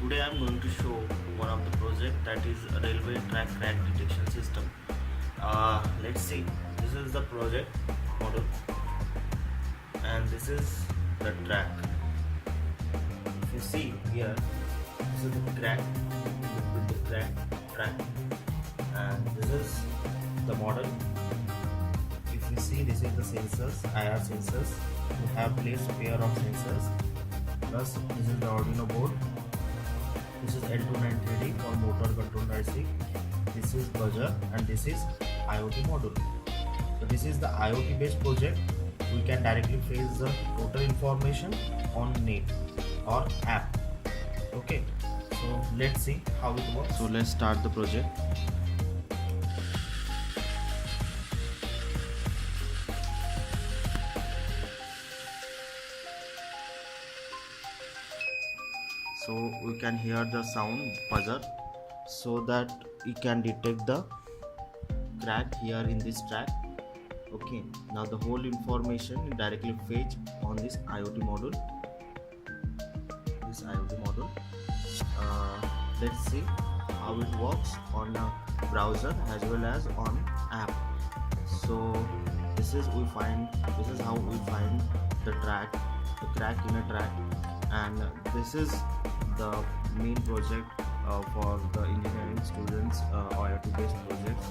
Today I am going to show one of the project that is a railway track crack detection system. Let's see. This is the project model, and this is the track. If you see here, this is the crack with the track, and this is the model. If you see, this is the sensors, IR sensors. You have placed pair of sensors. Plus, this is the Arduino board. This is L293D for motor control IC. This is buzzer, and this is IoT module. So this is the IoT based project. We can directly fetch the total information on net or app. Okay, so let's see how it works. So let's start the project. So we can hear the sound buzzer, so that we can detect the crack here in this track. Okay, now the whole information directly fetch on this IoT module. Let's see how it works on a browser as well as on app. So this is how we find the crack in a track, and this is the main project for the engineering students, IoT based projects.